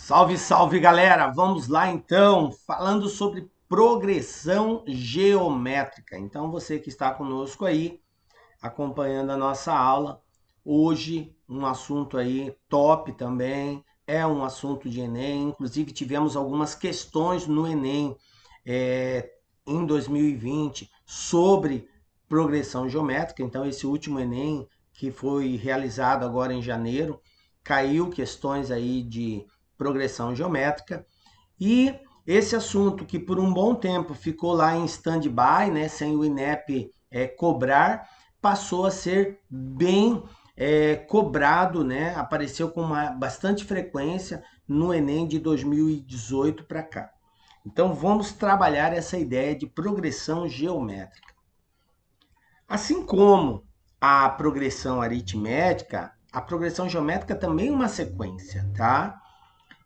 Salve, salve, galera! Vamos lá então, falando sobre progressão geométrica. Então, você que está conosco aí, acompanhando a nossa aula, hoje um assunto aí top também, é um assunto de Enem, inclusive tivemos algumas questões no Enem em 2020 sobre progressão geométrica. Então, esse último Enem, que foi realizado agora em janeiro, caiu questões aí de progressão geométrica. E esse assunto que por um bom tempo ficou lá em stand-by, né, sem o INEP cobrar, passou a ser bem cobrado, né, apareceu com bastante frequência no Enem de 2018 para cá. Então vamos trabalhar essa ideia de progressão geométrica. Assim como a progressão aritmética, a progressão geométrica também é uma sequência, tá?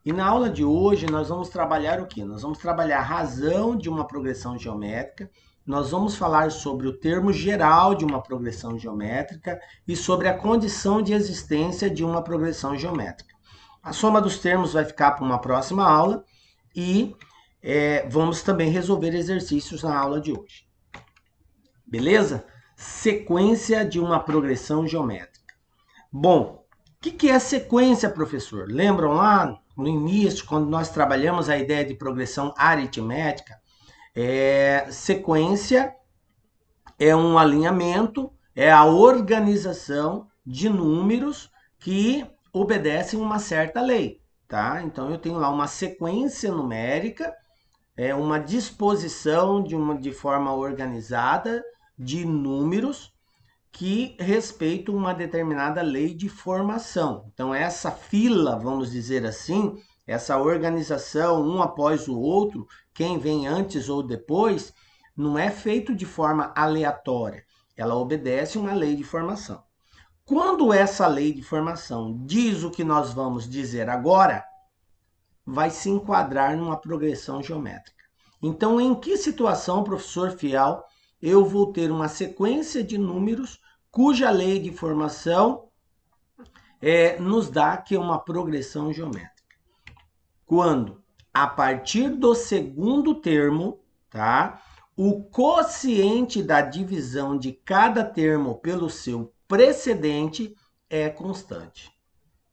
E na aula de hoje nós vamos trabalhar o quê? Nós vamos trabalhar a razão de uma progressão geométrica, nós vamos falar sobre o termo geral de uma progressão geométrica e sobre a condição de existência de uma progressão geométrica. A soma dos termos vai ficar para uma próxima aula e vamos também resolver exercícios na aula de hoje. Beleza? Sequência de uma progressão geométrica. Bom, o que é sequência, professor? Lembram lá no início, quando nós trabalhamos a ideia de progressão aritmética? Sequência é um alinhamento, é a organização de números que obedecem uma certa lei, tá? Então eu tenho lá uma sequência numérica, uma disposição de forma organizada de números que respeitam uma determinada lei de formação. Então, essa fila, vamos dizer assim, essa organização um após o outro, quem vem antes ou depois, não é feito de forma aleatória. Ela obedece uma lei de formação. Quando essa lei de formação diz o que nós vamos dizer agora, vai se enquadrar numa progressão geométrica. Então, em que situação, professor Fial, eu vou ter uma sequência de números cuja lei de formação nos dá que é uma progressão geométrica? Quando, a partir do segundo termo, tá, o quociente da divisão de cada termo pelo seu precedente é constante.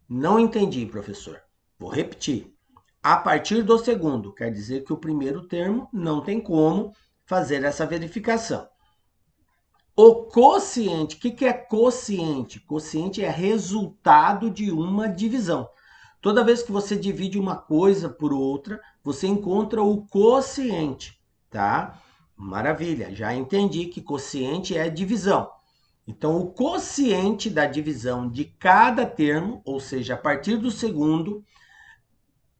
Não entendi, professor. Vou repetir. A partir do segundo, quer dizer que o primeiro termo não tem como fazer essa verificação. O quociente, o que é quociente? Quociente é resultado de uma divisão. Toda vez que você divide uma coisa por outra, você encontra o quociente, tá? Maravilha, já entendi que quociente é divisão. Então, o quociente da divisão de cada termo, ou seja, a partir do segundo,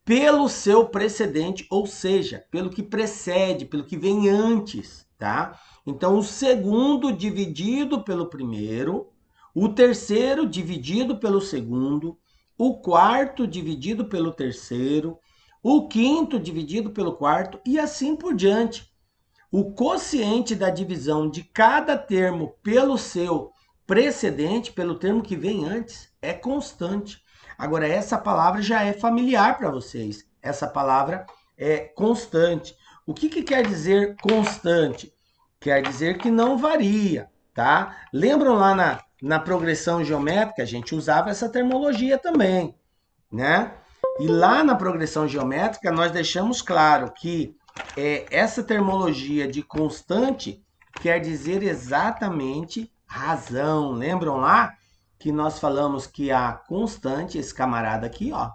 pelo seu precedente, ou seja, pelo que precede, pelo que vem antes, tá? Então, o segundo dividido pelo primeiro, o terceiro dividido pelo segundo, o quarto dividido pelo terceiro, o quinto dividido pelo quarto e assim por diante. O quociente da divisão de cada termo pelo seu precedente, pelo termo que vem antes, é constante. Agora, essa palavra já é familiar para vocês. Essa palavra é constante. O que quer dizer constante? Quer dizer que não varia, tá? Lembram lá na progressão geométrica, a gente usava essa terminologia também, né? E lá na progressão geométrica, nós deixamos claro que essa terminologia de constante quer dizer exatamente razão. Lembram lá que nós falamos que a constante, esse camarada aqui, ó,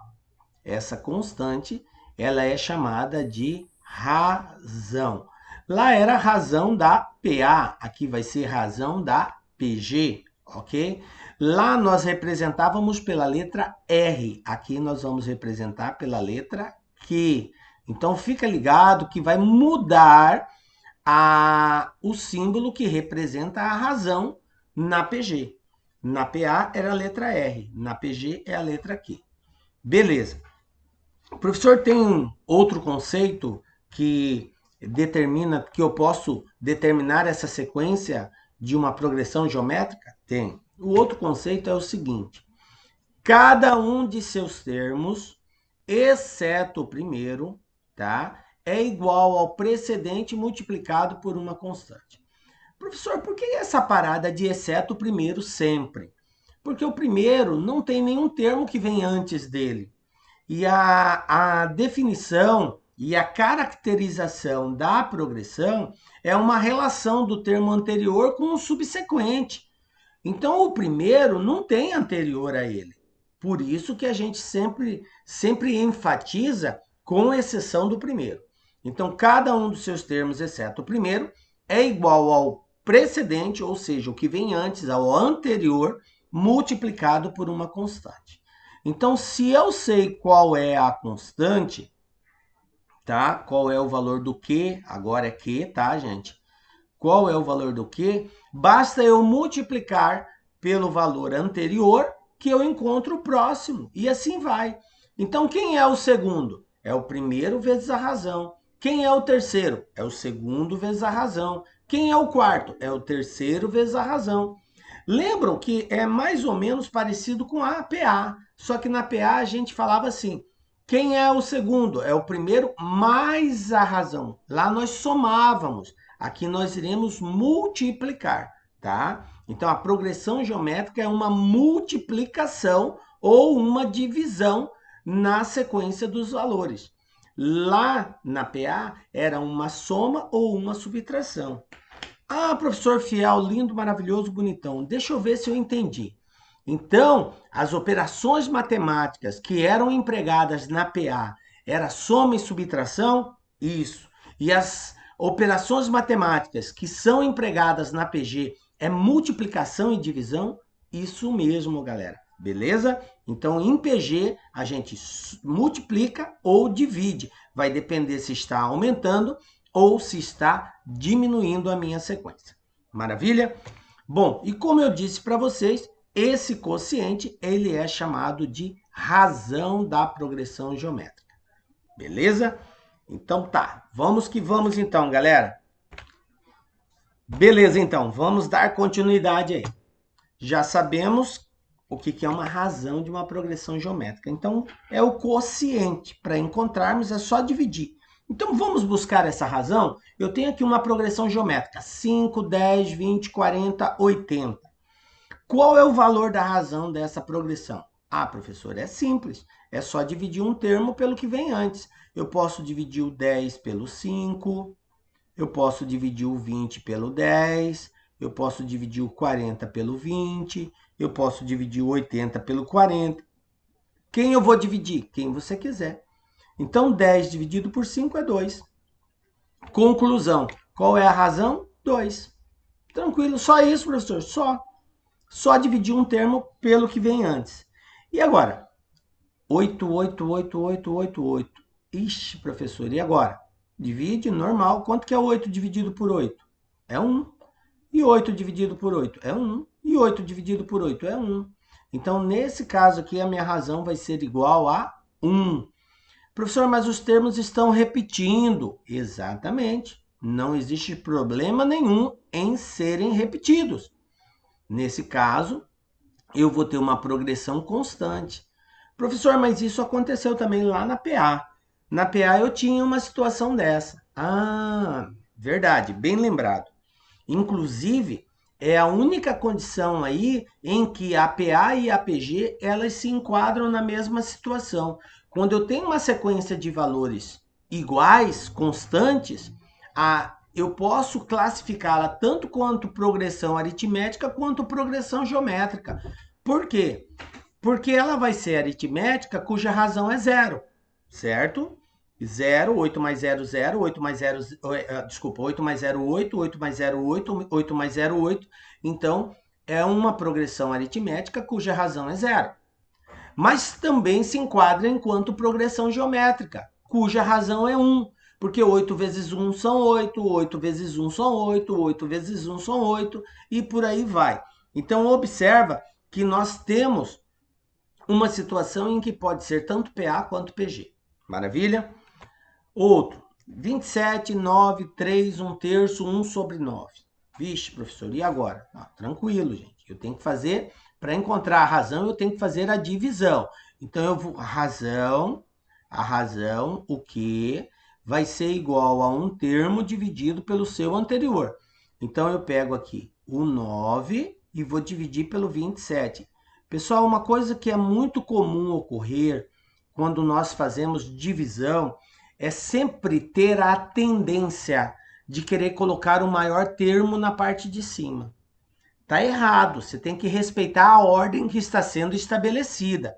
essa constante, ela é chamada de razão. Lá era a razão da PA, aqui vai ser razão da PG, ok? Lá nós representávamos pela letra R, aqui nós vamos representar pela letra Q. Então fica ligado que vai mudar o símbolo que representa a razão na PG. Na PA era a letra R, na PG é a letra Q. Beleza. O professor tem outro conceito que determina que eu posso determinar essa sequência de uma progressão geométrica? Tem. O outro conceito é o seguinte: cada um de seus termos exceto o primeiro, tá? É igual ao precedente multiplicado por uma constante. Professor, por que essa parada de exceto o primeiro sempre? Porque o primeiro não tem nenhum termo que vem antes dele. E a definição e a caracterização da progressão é uma relação do termo anterior com o subsequente. Então, o primeiro não tem anterior a ele. Por isso que a gente sempre enfatiza com exceção do primeiro. Então, cada um dos seus termos, exceto o primeiro, é igual ao precedente, ou seja, o que vem antes, ao anterior, multiplicado por uma constante. Então, se eu sei qual é a constante, tá? Qual é o valor do Q, agora é Q, tá, gente? Qual é o valor do Q? Basta eu multiplicar pelo valor anterior que eu encontro o próximo. E assim vai. Então, quem é o segundo? É o primeiro vezes a razão. Quem é o terceiro? É o segundo vezes a razão. Quem é o quarto? É o terceiro vezes a razão. Lembram que é mais ou menos parecido com a PA, só que na PA a gente falava assim: quem é o segundo? É o primeiro mais a razão. Lá nós somávamos. Aqui nós iremos multiplicar, tá? Então a progressão geométrica é uma multiplicação ou uma divisão na sequência dos valores. Lá na PA era uma soma ou uma subtração. Ah, professor Fiel, lindo, maravilhoso, bonitão. Deixa eu ver se eu entendi. Então, as operações matemáticas que eram empregadas na PA era soma e subtração? Isso. E as operações matemáticas que são empregadas na PG é multiplicação e divisão? Isso mesmo, galera. Beleza? Então, em PG, a gente multiplica ou divide. Vai depender se está aumentando ou se está diminuindo a minha sequência. Maravilha? Bom, e como eu disse para vocês, esse quociente ele é chamado de razão da progressão geométrica. Beleza? Então tá, vamos que vamos então, galera. Beleza, então, vamos dar continuidade aí. Já sabemos o que é uma razão de uma progressão geométrica. Então, é o quociente. Para encontrarmos, é só dividir. Então, vamos buscar essa razão? Eu tenho aqui uma progressão geométrica: 5, 10, 20, 40, 80. Qual é o valor da razão dessa progressão? Ah, professor, é simples. É só dividir um termo pelo que vem antes. Eu posso dividir o 10 pelo 5, eu posso dividir o 20 pelo 10, eu posso dividir o 40 pelo 20, eu posso dividir o 80 pelo 40. Quem eu vou dividir? Quem você quiser. Então, 10 dividido por 5 é 2. Conclusão. Qual é a razão? 2. Tranquilo, só isso, professor, só. Só dividir um termo pelo que vem antes. E agora? 8, 8, 8, 8, 8, 8. Ixi, professor, e agora? Divide, normal. Quanto que é 8 dividido por 8? É 1. E 8 dividido por 8 é 1. E 8 dividido por 8 é 1. Então, nesse caso aqui, a minha razão vai ser igual a 1. Professor, mas os termos estão repetindo. Exatamente. Não existe problema nenhum em serem repetidos. Nesse caso, eu vou ter uma progressão constante. Professor, mas isso aconteceu também lá na PA. Na PA eu tinha uma situação dessa. Ah, verdade, bem lembrado. Inclusive, é a única condição aí em que a PA e a PG elas se enquadram na mesma situação. Quando eu tenho uma sequência de valores iguais, constantes, eu posso classificá-la tanto quanto progressão aritmética quanto progressão geométrica. Por quê? Porque ela vai ser aritmética cuja razão é zero, certo? 0, 8 mais 0, 0, 8 mais 0, desculpa, 8 mais 0, 8, 8 mais 0, 8, 8 mais 0, 8. Então, é uma progressão aritmética cuja razão é zero. Mas também se enquadra enquanto progressão geométrica, cuja razão é 1. Porque 8 vezes 1 são 8, 8 vezes 1 são 8, 8 vezes 1 são 8, e por aí vai. Então, observa que nós temos uma situação em que pode ser tanto PA quanto PG. Maravilha? Outro, 27, 9, 3, 1 terço, 1 sobre 9. Vixe, professor, e agora? Ah, tranquilo, gente. Eu tenho que fazer, para encontrar a razão, eu tenho que fazer a divisão. Então, eu vou, a razão A razão, o Q, vai ser igual a um termo dividido pelo seu anterior. Então, eu pego aqui o 9 e vou dividir pelo 27. Pessoal, uma coisa que é muito comum ocorrer quando nós fazemos divisão é sempre ter a tendência de querer colocar o maior termo na parte de cima. Tá errado, você tem que respeitar a ordem que está sendo estabelecida.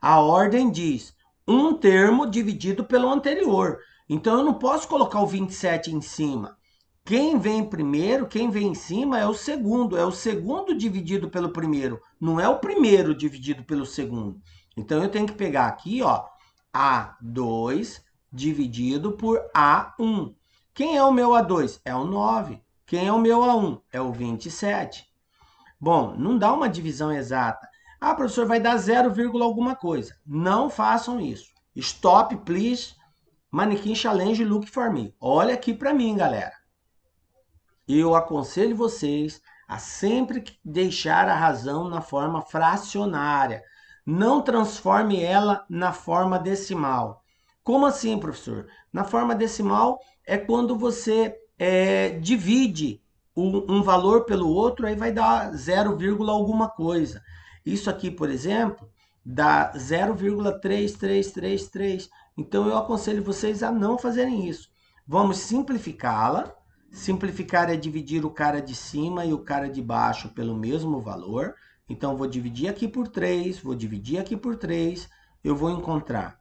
A ordem diz um termo dividido pelo anterior. Então eu não posso colocar o 27 em cima. Quem vem primeiro, quem vem em cima é o segundo dividido pelo primeiro, não é o primeiro dividido pelo segundo. Então eu tenho que pegar aqui, ó, A2 dividido por A1. Quem é o meu A2? É o 9. Quem é o meu A1? É o 27. Bom, não dá uma divisão exata. Ah, professor, vai dar 0, alguma coisa. Não façam isso. Stop, please. Manequim Challenge Look for me. Olha aqui para mim, galera. Eu aconselho vocês a sempre deixar a razão na forma fracionária. Não transforme ela na forma decimal. Como assim, professor? Na forma decimal é quando você divide um valor pelo outro, aí vai dar 0, alguma coisa. Isso aqui, por exemplo, dá 0,3333. Então, eu aconselho vocês a não fazerem isso. Vamos simplificá-la. Simplificar é dividir o cara de cima e o cara de baixo pelo mesmo valor. Então, vou dividir aqui por 3, vou dividir aqui por 3. Eu vou encontrar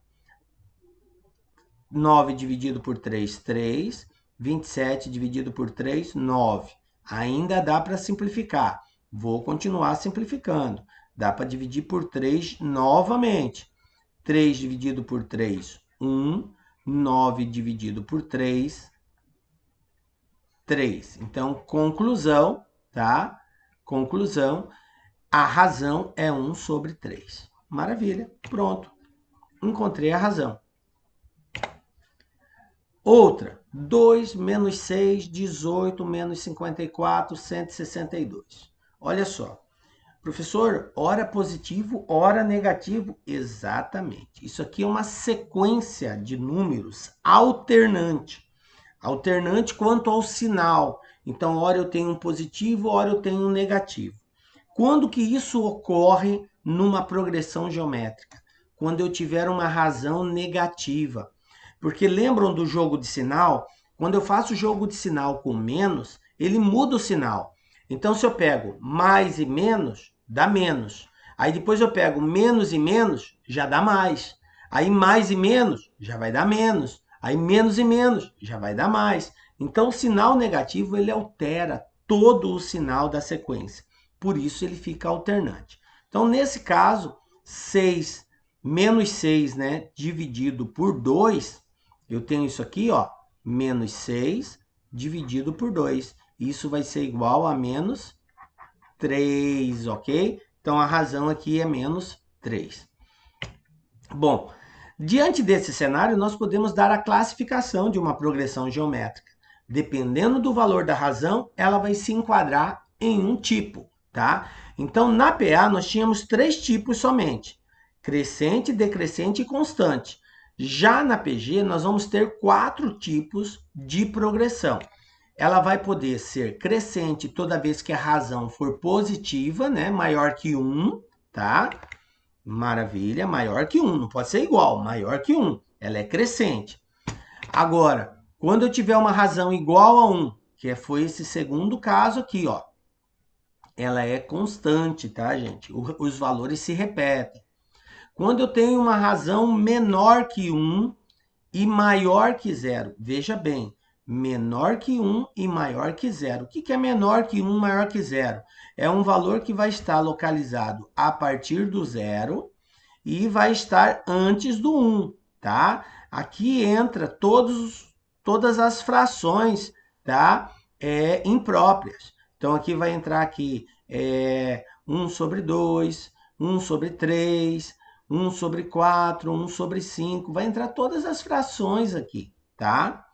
9 dividido por 3, 3. 27 dividido por 3, 9. Ainda dá para simplificar. Vou continuar simplificando. Dá para dividir por 3 novamente. 3 dividido por 3, 1. 9 dividido por 3, 3. Então, conclusão, tá? Conclusão, a razão é 1 sobre 3. Maravilha, pronto. Encontrei a razão. Outra, 2 menos 6, 18 menos 54, 162. Olha só. Professor, ora positivo, ora negativo. Exatamente. Isso aqui é uma sequência de números alternante. Alternante quanto ao sinal. Então, ora eu tenho um positivo, ora eu tenho um negativo. Quando que isso ocorre numa progressão geométrica? Quando eu tiver uma razão negativa. Porque lembram do jogo de sinal? Quando eu faço o jogo de sinal com menos, ele muda o sinal. Então, se eu pego mais e menos, dá menos. Aí depois eu pego menos e menos, já dá mais. Aí mais e menos, já vai dar menos. Aí menos e menos, já vai dar mais. Então, o sinal negativo, ele altera todo o sinal da sequência. Por isso, ele fica alternante. Então, nesse caso, 6 menos 6, né, dividido por 2, eu tenho isso aqui, ó, menos 6 dividido por 2. Isso vai ser igual a menos 3, ok? Então, a razão aqui é menos 3. Bom, diante desse cenário, nós podemos dar a classificação de uma progressão geométrica. Dependendo do valor da razão, ela vai se enquadrar em um tipo, tá? Então, na PA, nós tínhamos 3 tipos somente: crescente, decrescente e constante. Já na PG, nós vamos ter 4 tipos de progressão. Ela vai poder ser crescente toda vez que a razão for positiva, né? Maior que 1, tá? Maravilha, maior que 1. Não pode ser igual, maior que 1. Ela é crescente. Agora, quando eu tiver uma razão igual a 1, que foi esse segundo caso aqui, ó, ela é constante, tá, gente? Os valores se repetem. Quando eu tenho uma razão menor que 1 e maior que 0, veja bem, menor que 1 e maior que 0. O que é menor que 1 e maior que 0? É um valor que vai estar localizado a partir do 0 e vai estar antes do 1, tá? Aqui entra todas as frações, tá? Impróprias. Então, aqui vai entrar aqui 1 sobre 2, 1 sobre 3, 1 sobre 4, 1 sobre 5. Vai entrar todas as frações aqui, tá?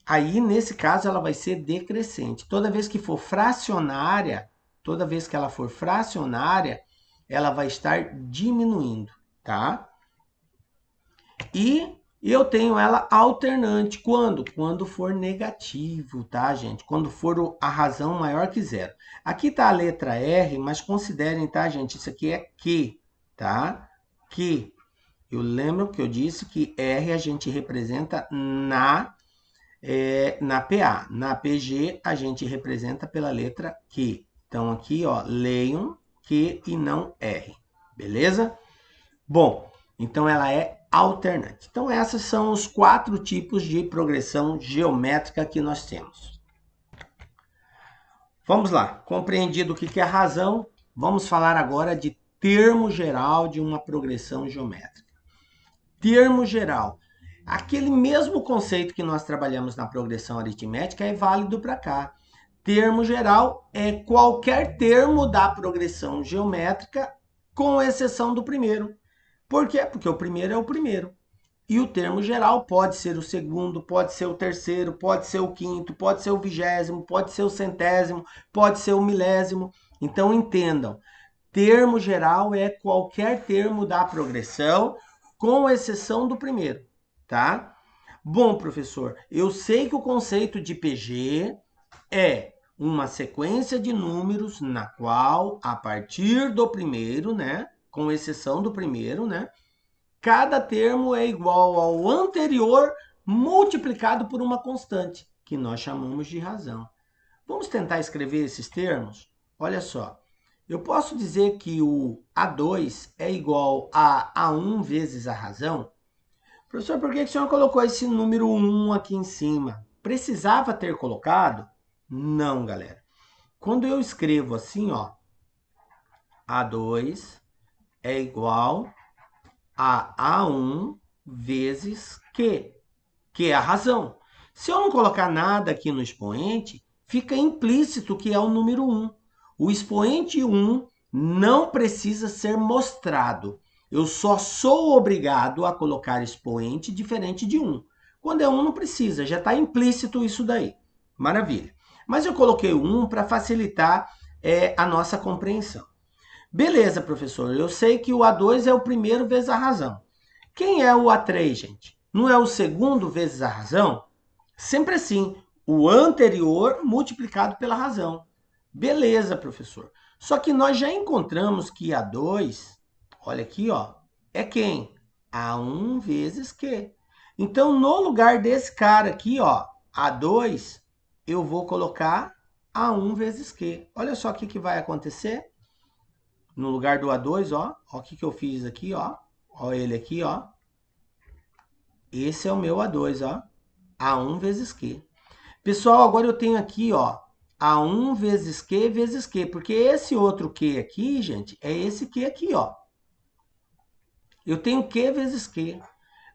Aí, nesse caso, ela vai ser decrescente. Toda vez que for fracionária, toda vez que ela for fracionária, ela vai estar diminuindo, tá? E eu tenho ela alternante. Quando? Quando for negativo, tá, gente? Quando for a razão maior que zero. Aqui tá a letra R, mas considerem, tá, gente? Isso aqui é que, tá? Que. Eu lembro que eu disse que R a gente representa na PA. Na PG, a gente representa pela letra Q. Então, aqui, ó, leiam Q e não R. Beleza? Bom, então ela é alternante. Então, esses são os 4 tipos de progressão geométrica que nós temos. Vamos lá. Compreendido o que é a razão, vamos falar agora de termo geral de uma progressão geométrica. Termo geral. Aquele mesmo conceito que nós trabalhamos na progressão aritmética é válido para cá. Termo geral é qualquer termo da progressão geométrica, com exceção do primeiro. Por quê? Porque o primeiro é o primeiro. E o termo geral pode ser o segundo, pode ser o terceiro, pode ser o quinto, pode ser o 20º, pode ser o 100º, pode ser o 1000º. Então entendam, termo geral é qualquer termo da progressão, com exceção do primeiro, tá? Bom, professor, eu sei que o conceito de PG é uma sequência de números na qual, a partir do primeiro, né, com exceção do primeiro, né, cada termo é igual ao anterior multiplicado por uma constante, que nós chamamos de razão. Vamos tentar escrever esses termos? Olha só. Eu posso dizer que o A2 é igual a A1 vezes a razão? Professor, por que o senhor colocou esse número 1 aqui em cima? Precisava ter colocado? Não, galera. Quando eu escrevo assim, ó, A2 é igual a A1 vezes Q, que é a razão. Se eu não colocar nada aqui no expoente, fica implícito que é o número 1. O expoente 1 não precisa ser mostrado. Eu só sou obrigado a colocar expoente diferente de 1. Quando é 1, não precisa, já está implícito isso daí. Maravilha. Mas eu coloquei o 1 para facilitar a nossa compreensão. Beleza, professor, eu sei que o A2 é o primeiro vezes a razão. Quem é o A3, gente? Não é o segundo vezes a razão? Sempre assim, o anterior multiplicado pela razão. Beleza, professor. Só que nós já encontramos que A2, olha aqui, ó, é quem? A1 vezes Q. Então, no lugar desse cara aqui, ó, A2, eu vou colocar A1 vezes Q. Olha só o que vai acontecer. No lugar do A2, ó o que eu fiz aqui, ó. Ó ele aqui, ó. Esse é o meu A2, ó. A1 vezes Q. Pessoal, agora eu tenho aqui, ó, A1 vezes Q, porque esse outro Q aqui, gente, é esse Q aqui, ó. Eu tenho Q vezes Q.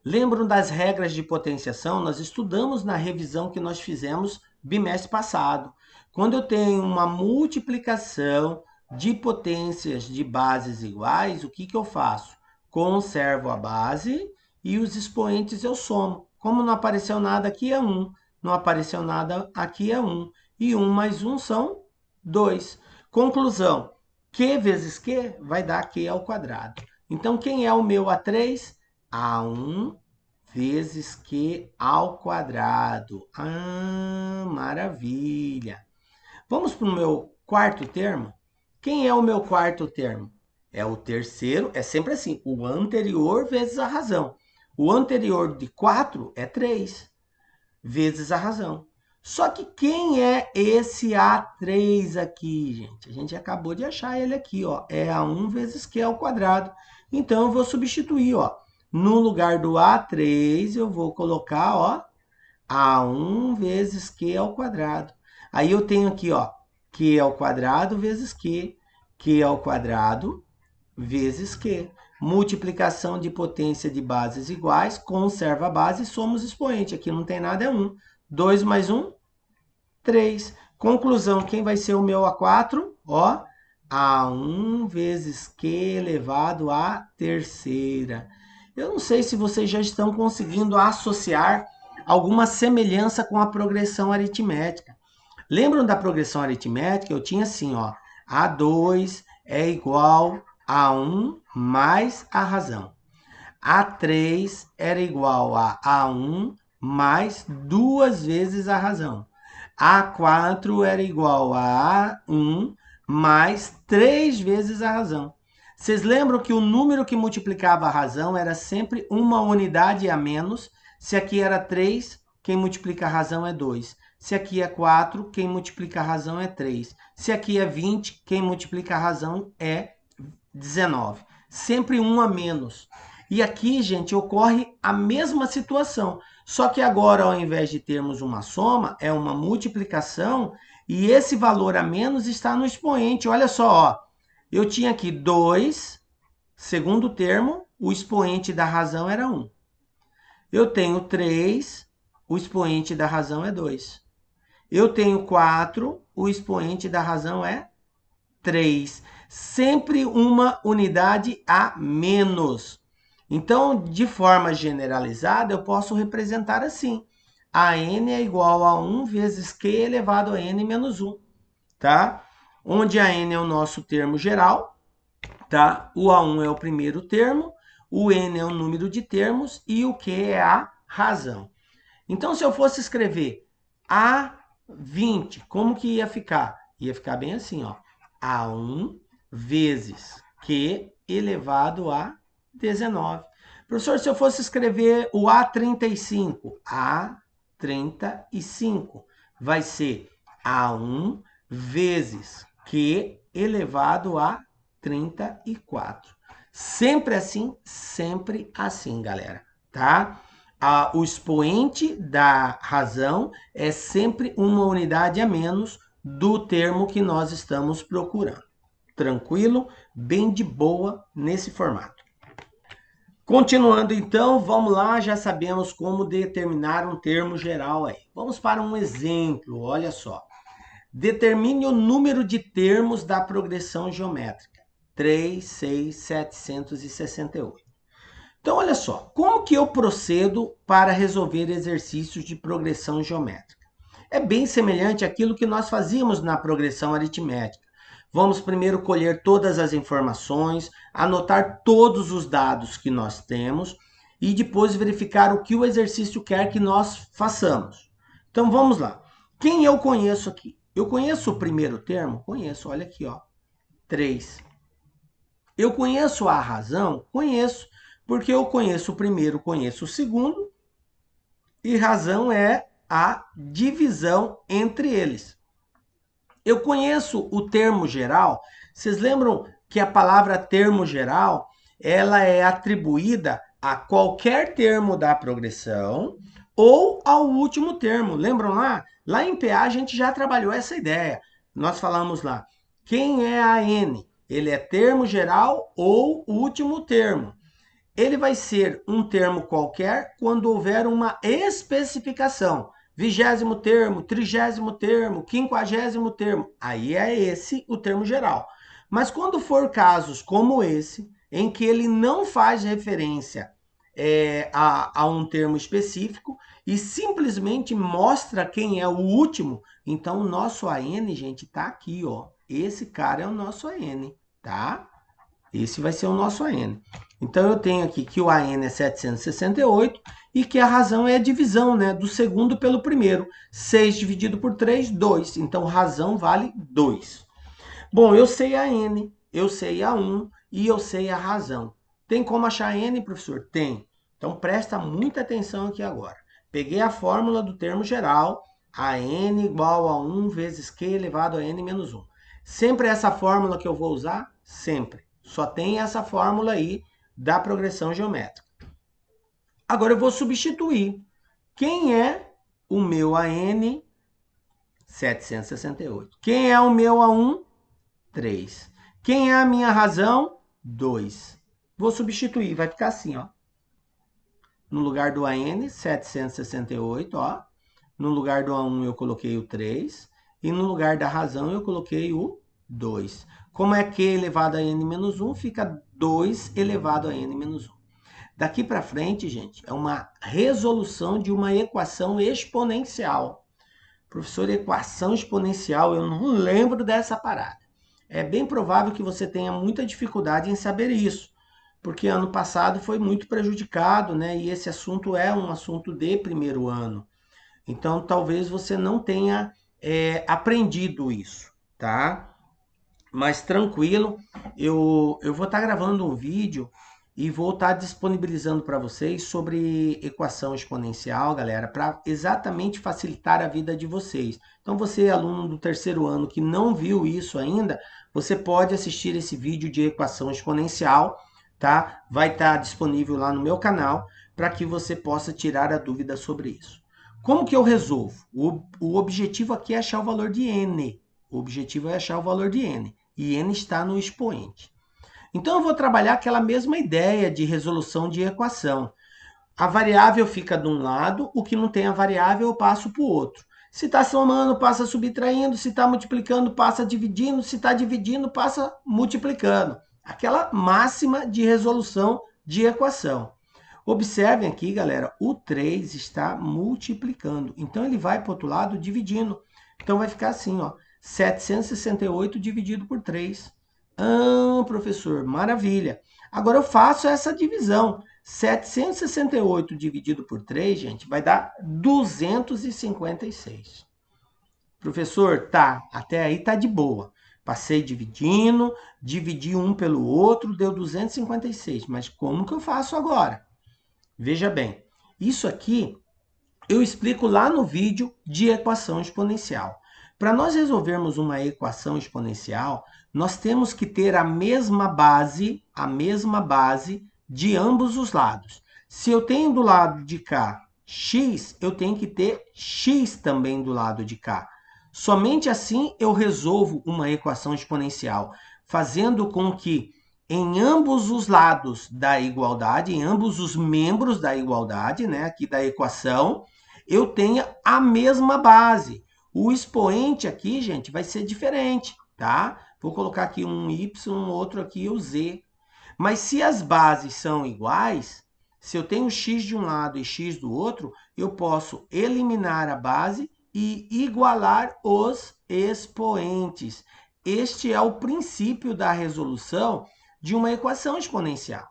Lembram das regras de potenciação? Nós estudamos na revisão que nós fizemos bimestre passado. Quando eu tenho uma multiplicação de potências de bases iguais, o que eu faço? Conservo a base e os expoentes eu somo. Como não apareceu nada aqui, é 1. Não apareceu nada aqui, é 1. E 1 mais 1 são 2. Conclusão, Q vezes Q vai dar Q ao quadrado. Então, quem é o meu A3? A1 vezes Q ao quadrado. Ah, maravilha. Vamos para o meu quarto termo? Quem é o meu quarto termo? É o terceiro, é sempre assim, o anterior vezes a razão. O anterior de 4 é 3, vezes a razão. Só que quem é esse A3 aqui, gente? A gente acabou de achar ele aqui, ó. É A1 vezes Q ao quadrado. Então, eu vou substituir, ó. No lugar do A3, eu vou colocar, ó, A1 vezes Q ao quadrado. Aí eu tenho aqui, ó, Q ao quadrado vezes Q ao quadrado vezes Q. Multiplicação de potência de bases iguais, conserva a base e somos expoente. Aqui não tem nada, é 1. 2 mais 1, 3. Conclusão, quem vai ser o meu A4? Ó, A1 vezes Q elevado à terceira. Eu não sei se vocês já estão conseguindo associar alguma semelhança com a progressão aritmética. Lembram da progressão aritmética? Eu tinha assim, ó, A2 é igual a 1 mais a razão. A3 era igual a A1 mais 2 vezes a razão. A4 era igual a A1 mais 3 vezes a razão. Vocês lembram que o número que multiplicava a razão era sempre uma unidade a menos? Se aqui era 3, quem multiplica a razão é 2. Se aqui é 4, quem multiplica a razão é 3. Se aqui é 20, quem multiplica a razão é 19. Sempre um a menos. E aqui, gente, ocorre a mesma situação. Só que agora, ao invés de termos uma soma, é uma multiplicação e esse valor a menos está no expoente. Olha só, ó. Eu tinha aqui 2, segundo termo, o expoente da razão era 1. Eu tenho 3, o expoente da razão é 2. Eu tenho 4, o expoente da razão é 3. Sempre uma unidade a menos. Então, de forma generalizada, eu posso representar assim. A n é igual a 1 vezes q elevado a n menos 1. Tá? Onde a n é o nosso termo geral. Tá? O A1 é o primeiro termo. O n é o número de termos. E o q é a razão. Então, se eu fosse escrever A20, como que ia ficar? Ia ficar bem assim, ó. A1 vezes Q elevado a 19. Professor, se eu fosse escrever o A35, A35 vai ser A1 vezes Q elevado a 34. Sempre assim, galera, tá? O expoente da razão é sempre uma unidade a menos do termo que nós estamos procurando. Tranquilo? Bem de boa nesse formato. Continuando então, vamos lá, já sabemos como determinar um termo geral aí. Vamos para um exemplo, olha só. Determine o número de termos da progressão geométrica. 3, 6, 768. Então, olha só, como que eu procedo para resolver exercícios de progressão geométrica? É bem semelhante àquilo que nós fazíamos na progressão aritmética. Vamos primeiro colher todas as informações, anotar todos os dados que nós temos e depois verificar o que o exercício quer que nós façamos. Então, vamos lá. Quem eu conheço aqui? Eu conheço o primeiro termo? Conheço, olha aqui, ó, 3. Eu conheço a razão? Conheço. Porque eu conheço o primeiro, conheço o segundo, e razão é a divisão entre eles. Eu conheço o termo geral. Vocês lembram que a palavra termo geral, ela é atribuída a qualquer termo da progressão ou ao último termo. Lembram lá? Lá em PA a gente já trabalhou essa ideia. Nós falamos lá, quem é a n? Ele é termo geral ou último termo. Ele vai ser um termo qualquer quando houver uma especificação. 20º termo, 30º termo, 50º termo. Aí é esse o termo geral. Mas quando for casos como esse, em que ele não faz referência a um termo específico e simplesmente mostra quem é o último, então o nosso AN, gente, está aqui, ó. Esse cara é o nosso AN, tá? Esse vai ser o nosso AN. Então, eu tenho aqui que o AN é 768 e que a razão é a divisão, né, do segundo pelo primeiro. 6 dividido por 3, 2. Então, razão vale 2. Bom, eu sei a N, eu sei a 1 e eu sei a razão. Tem como achar a N, professor? Tem. Então, presta muita atenção aqui agora. Peguei a fórmula do termo geral, a N igual a 1 vezes Q elevado a N menos 1. Sempre essa fórmula que eu vou usar? Sempre. Só tem essa fórmula aí da progressão geométrica. Agora eu vou substituir. Quem é o meu AN? 768. Quem é o meu A1? 3. Quem é a minha razão? 2. Vou substituir, vai ficar assim, ó. No lugar do AN, 768, ó. No lugar do A1 eu coloquei o 3. E no lugar da razão eu coloquei o 2. Como é Q elevado a N menos 1, fica 2 elevado a N menos 1. Daqui para frente, gente, é uma resolução de uma equação exponencial. Professor, equação exponencial, eu não lembro dessa parada. É bem provável que você tenha muita dificuldade em saber isso. porque ano passado foi muito prejudicado, né? E esse assunto é um assunto de primeiro ano. Então, talvez você não tenha aprendido isso, tá? Mas tranquilo, eu vou estar gravando um vídeo e vou estar disponibilizando para vocês sobre equação exponencial, galera, para exatamente facilitar a vida de vocês. Então, você, aluno do terceiro ano que não viu isso ainda, você pode assistir esse vídeo de equação exponencial, tá? Vai estar disponível lá no meu canal para que você possa tirar a dúvida sobre isso. Como que eu resolvo? O objetivo aqui é achar o valor de n. O objetivo é achar o valor de n. E n está no expoente. Então, eu vou trabalhar aquela mesma ideia de resolução de equação. A variável fica de um lado, o que não tem a variável eu passo para o outro. Se está somando, passa subtraindo. Se está multiplicando, passa dividindo. Se está dividindo, passa multiplicando. Aquela máxima de resolução de equação. Observem aqui, galera, o 3 está multiplicando. Então, ele vai para o outro lado dividindo. Então, vai ficar assim, ó, 768 dividido por 3. Ah, professor, maravilha. Agora eu faço essa divisão. 768 dividido por 3, gente, vai dar 256. Professor, tá, até aí tá de boa. Passei dividindo, dividi um pelo outro, deu 256. Mas como que eu faço agora? Veja bem, isso aqui eu explico lá no vídeo de equação exponencial. Para nós resolvermos uma equação exponencial, nós temos que ter a mesma base de ambos os lados. Se eu tenho do lado de cá x, eu tenho que ter x também do lado de cá. Somente assim eu resolvo uma equação exponencial, fazendo com que em ambos os lados da igualdade, em ambos os membros da igualdade, né, aqui da equação, eu tenha a mesma base. O expoente aqui, gente, vai ser diferente, tá? Vou colocar aqui um y, outro aqui o z. Mas se as bases são iguais, se eu tenho x de um lado e x do outro, eu posso eliminar a base e igualar os expoentes. Este é o princípio da resolução de uma equação exponencial.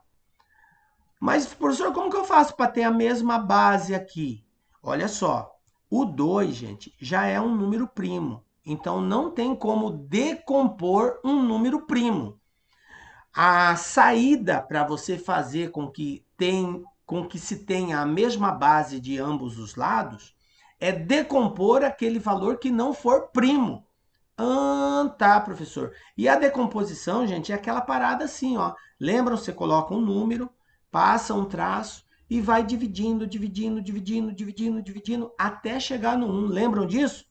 Mas, professor, como que eu faço para ter a mesma base aqui? Olha só, o 2, gente, já é um número primo. Então, não tem como decompor um número primo. A saída para você fazer com que se tenha a mesma base de ambos os lados é decompor aquele valor que não for primo. Ah, tá, professor. E a decomposição, gente, é aquela parada assim, ó. Lembram? Você coloca um número, passa um traço e vai dividindo, dividindo, até chegar no 1. Lembram disso?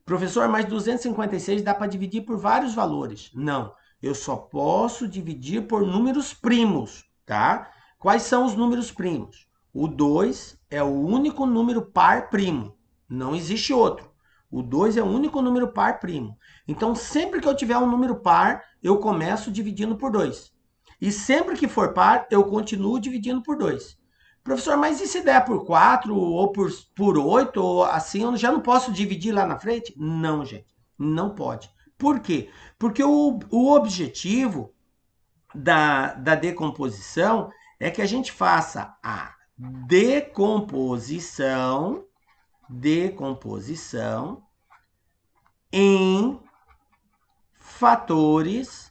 Professor, mas 256 dá para dividir por vários valores. Não, eu só posso dividir por números primos, tá? Quais são os números primos? O 2 é o único número par primo. Não existe outro. O 2 é o único número par primo. Então, sempre que eu tiver um número par, eu começo dividindo por 2. E sempre que for par, eu continuo dividindo por 2. Professor, mas e se der por 4 ou por 8, ou assim, eu já não posso dividir lá na frente? Não, gente, não pode. Por quê? Porque o objetivo da decomposição é que a gente faça a decomposição em fatores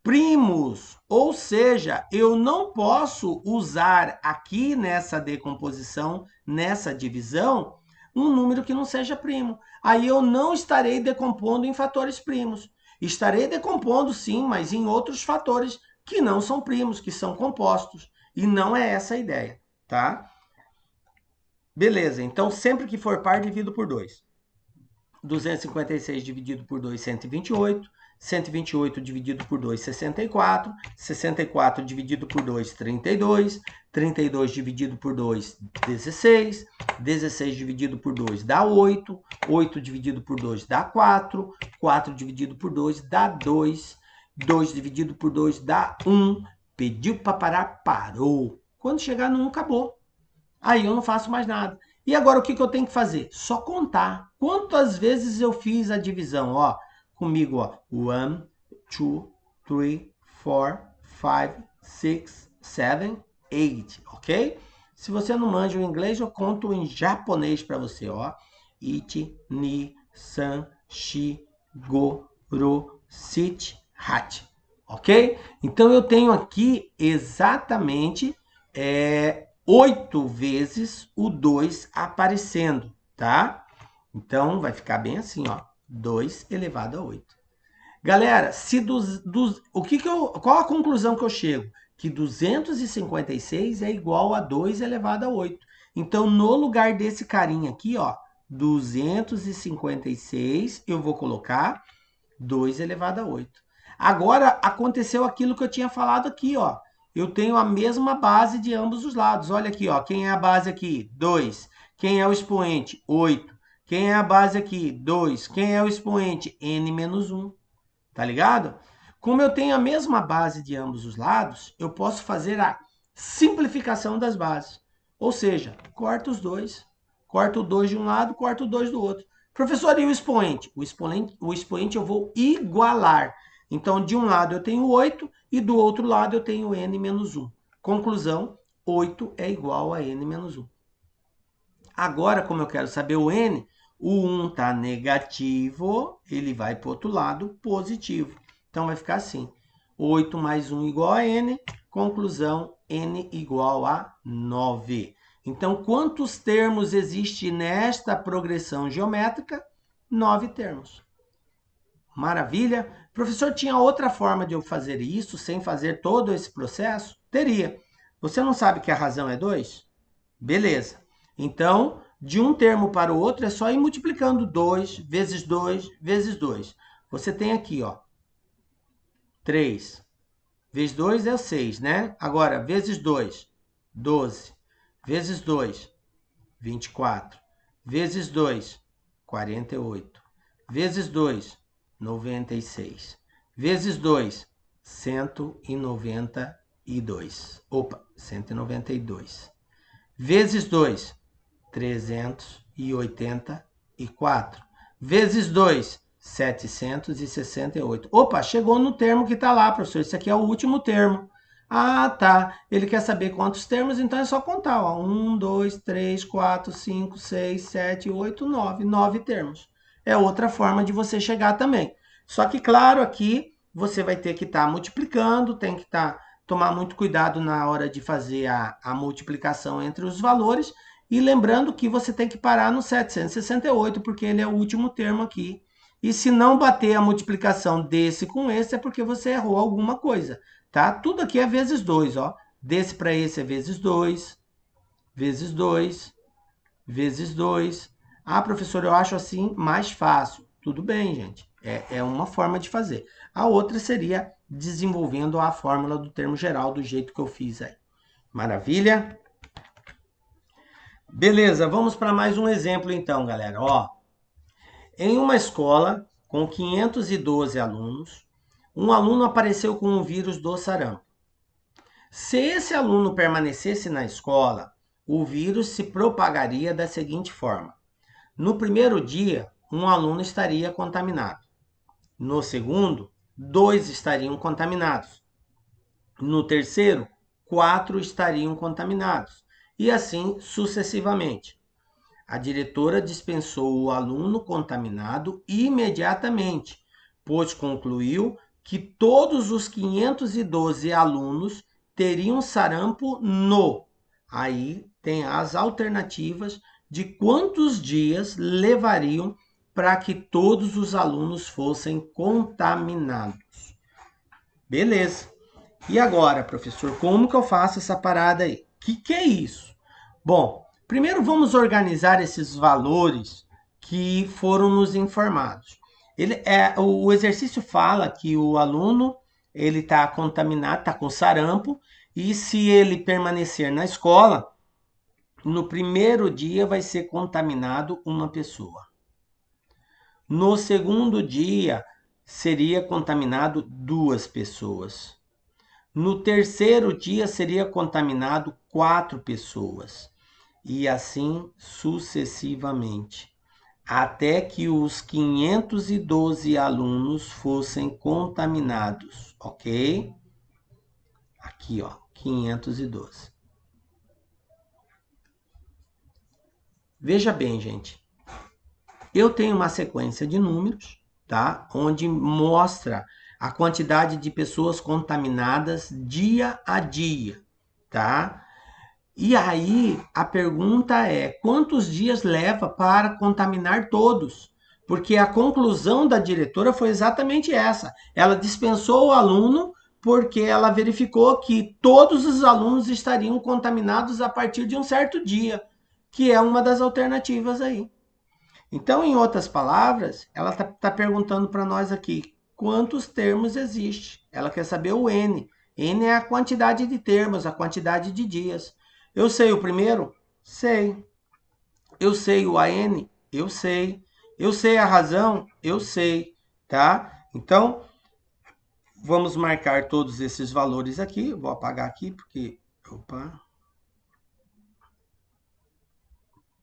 primos, ou seja, eu não posso usar aqui nessa decomposição, nessa divisão, um número que não seja primo. Aí eu não estarei decompondo em fatores primos. Estarei decompondo sim, mas em outros fatores que não são primos, que são compostos. E não é essa a ideia, tá? Beleza, então sempre que for par, divido por 2. 256 dividido por 2, 128. 128 dividido por 2, 64. 64 dividido por 2, 32. 32 dividido por 2, 16. 16 dividido por 2 dá 8. 8 dividido por 2 dá 4. 4 dividido por 2 dá 2. 2 dividido por 2 dá 1. Pediu para parar, parou. Quando chegar no 1, acabou. Aí eu não faço mais nada. E agora o que eu tenho que fazer? Só contar. Quantas vezes eu fiz a divisão? Ó, comigo, ó. 1, 2, 3, 4, 5, 6, 7, 8, ok? Se você não manja o inglês, eu conto em japonês para você, ó. Ichi, ni, san, shi, go, ro, sit, hat, ok? Então, eu tenho aqui exatamente 8 vezes o 2 aparecendo, tá? Então, vai ficar bem assim, ó. 2 elevado a 8. Galera, se qual a conclusão que eu chego? Que 256 é igual a 2 elevado a 8. Então, no lugar desse carinha aqui, ó, 256, eu vou colocar 2 elevado a 8. Agora, aconteceu aquilo que eu tinha falado aqui, ó. Eu tenho a mesma base de ambos os lados. Olha aqui, ó. Quem é a base aqui? 2. Quem é o expoente? 8. Quem é a base aqui? 2. Quem é o expoente? N menos 1. Tá ligado? Como eu tenho a mesma base de ambos os lados, eu posso fazer a simplificação das bases. Ou seja, corta os dois. Corta o 2 de um lado, corta o 2 do outro. Professor, e o expoente? O expoente eu vou igualar. Então, de um lado eu tenho 8 e do outro lado eu tenho n menos 1. Conclusão, 8 é igual a n menos 1. Agora, como eu quero saber o n, o 1 está negativo, ele vai para o outro lado positivo. Então, vai ficar assim. 8 mais 1 igual a n. Conclusão, n igual a 9. Então, quantos termos existe nesta progressão geométrica? 9 termos. Maravilha. Professor, tinha outra forma de eu fazer isso sem fazer todo esse processo? Teria. Você não sabe que a razão é 2? Beleza. Então, de um termo para o outro, é só ir multiplicando 2 vezes 2 vezes 2. Você tem aqui, ó, 3. Vezes 2 é 6, né? Agora, vezes 2, 12. Vezes 2, 24. Vezes 2, 48. Vezes 2, 96. Vezes 2, 192. Opa, 192. Vezes 2, 384. Vezes 2, 768. Opa, chegou no termo que está lá, professor. Esse aqui é o último termo. Ah, tá. Ele quer saber quantos termos, então é só contar. Ó. 1, 2, 3, 4, 5, 6, 7, 8, 9. 9 termos. É outra forma de você chegar também. Só que, claro, aqui você vai ter que estar multiplicando, tem que tomar muito cuidado na hora de fazer a multiplicação entre os valores. E lembrando que você tem que parar no 768, porque ele é o último termo aqui. E se não bater a multiplicação desse com esse, é porque você errou alguma coisa, tá? Tudo aqui é vezes 2, ó. Desse para esse é vezes 2, vezes 2, vezes 2. Ah, professor, eu acho assim mais fácil. Tudo bem, gente. É uma forma de fazer. A outra seria desenvolvendo a fórmula do termo geral do jeito que eu fiz aí. Maravilha? Beleza, vamos para mais um exemplo então, galera. Ó, em uma escola com 512 alunos, um aluno apareceu com o vírus do sarampo. Se esse aluno permanecesse na escola, o vírus se propagaria da seguinte forma. No primeiro dia, um aluno estaria contaminado. No segundo, 2 estariam contaminados. No terceiro, 4 estariam contaminados. E assim sucessivamente. A diretora dispensou o aluno contaminado imediatamente, pois concluiu que todos os 512 alunos teriam sarampo no. Aí tem as alternativas de quantos dias levariam para que todos os alunos fossem contaminados. Beleza. E agora, professor, como que eu faço essa parada aí? O que é isso? Bom, primeiro vamos organizar esses valores que foram nos informados. O exercício fala que o aluno ele está contaminado, está com sarampo, e se ele permanecer na escola, no primeiro dia vai ser contaminado uma pessoa. No segundo dia, seria contaminado 2 pessoas. No terceiro dia, seria contaminado 4 pessoas. E assim sucessivamente, até que os 512 alunos fossem contaminados, ok? Aqui, ó, 512. Veja bem, gente. Eu tenho uma sequência de números, tá? Onde mostra a quantidade de pessoas contaminadas dia a dia, tá? E aí a pergunta é: quantos dias leva para contaminar todos? Porque a conclusão da diretora foi exatamente essa. Ela dispensou o aluno porque ela verificou que todos os alunos estariam contaminados a partir de um certo dia, que é uma das alternativas aí. Então, em outras palavras, ela está perguntando para nós aqui quantos termos existe. Ela quer saber o N. N é a quantidade de termos, a quantidade de dias. Eu sei o primeiro? Sei. Eu sei o AN? Eu sei. Eu sei a razão? Eu sei. Tá? Então, vamos marcar todos esses valores aqui. Vou apagar aqui porque... Opa!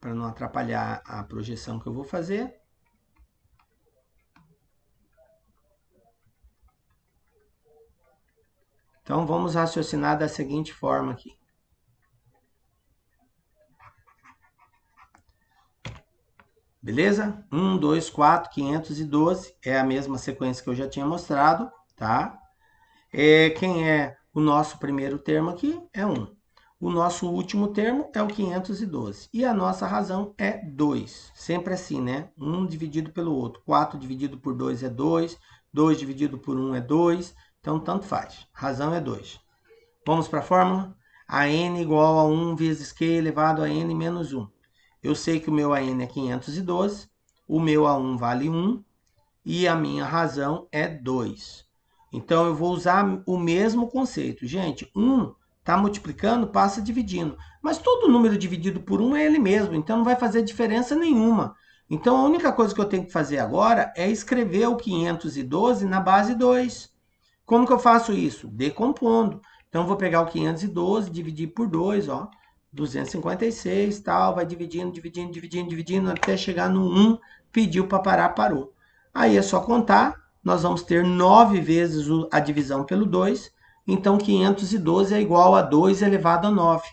Para não atrapalhar a projeção que eu vou fazer. Então, vamos raciocinar da seguinte forma aqui. Beleza? 1, 2, 4, 512 é a mesma sequência que eu já tinha mostrado, tá? Quem é o nosso primeiro termo aqui é 1. O nosso último termo é o 512. E a nossa razão é 2. Sempre assim, né? 1 dividido pelo outro. 4 dividido por 2 é 2. 2 dividido por 1 é 2. Então, tanto faz. Razão é 2. Vamos para a fórmula? A n igual a 1 vezes q elevado a n menos 1. Eu sei que o meu AN é 512, o meu A1 vale 1 e a minha razão é 2. Então, eu vou usar o mesmo conceito. Gente, 1 está multiplicando, passa dividindo. Mas todo número dividido por 1 é ele mesmo, então não vai fazer diferença nenhuma. Então, a única coisa que eu tenho que fazer agora é escrever o 512 na base 2. Como que eu faço isso? Decompondo. Então, eu vou pegar o 512, dividir por 2, ó. 256, tal, vai dividindo, dividindo, até chegar no 1, pediu para parar, parou. Aí é só contar, nós vamos ter 9 vezes a divisão pelo 2, então 512 é igual a 2 elevado a 9.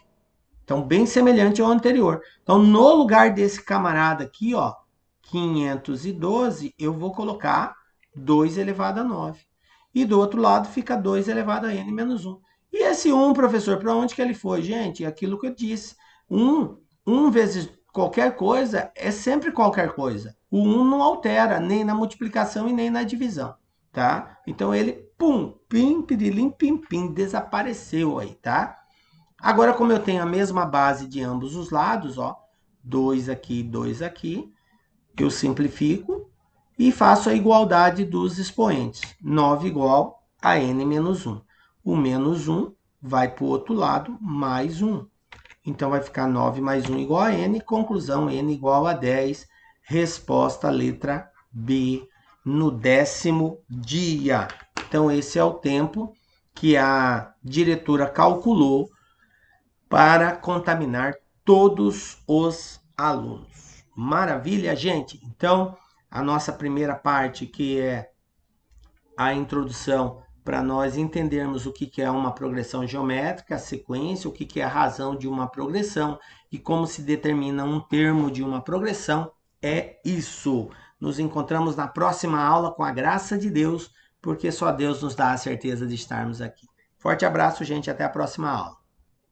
Então, bem semelhante ao anterior. Então, no lugar desse camarada aqui, ó, 512, eu vou colocar 2 elevado a 9. E do outro lado fica 2 elevado a n menos 1. E esse 1, professor, para onde que ele foi? Gente, aquilo que eu disse. 1 vezes qualquer coisa é sempre qualquer coisa. O 1 não altera nem na multiplicação e nem na divisão, tá? Então ele, pum, pim, pirilim, pim, pim, desapareceu aí, tá? Agora, como eu tenho a mesma base de ambos os lados, ó, 2 aqui, eu simplifico e faço a igualdade dos expoentes. 9 igual a n menos 1. O menos 1 vai para o outro lado, mais 1. Então, vai ficar 9 mais 1 igual a n. Conclusão, n igual a 10. Resposta, letra B, no 10º dia. Então, esse é o tempo que a diretora calculou para contaminar todos os alunos. Maravilha, gente? Então, a nossa primeira parte, que é a introdução para nós entendermos o que é uma progressão geométrica, a sequência, o que é a razão de uma progressão e como se determina um termo de uma progressão, é isso. Nos encontramos na próxima aula com a graça de Deus, porque só Deus nos dá a certeza de estarmos aqui. Forte abraço, gente, até a próxima aula.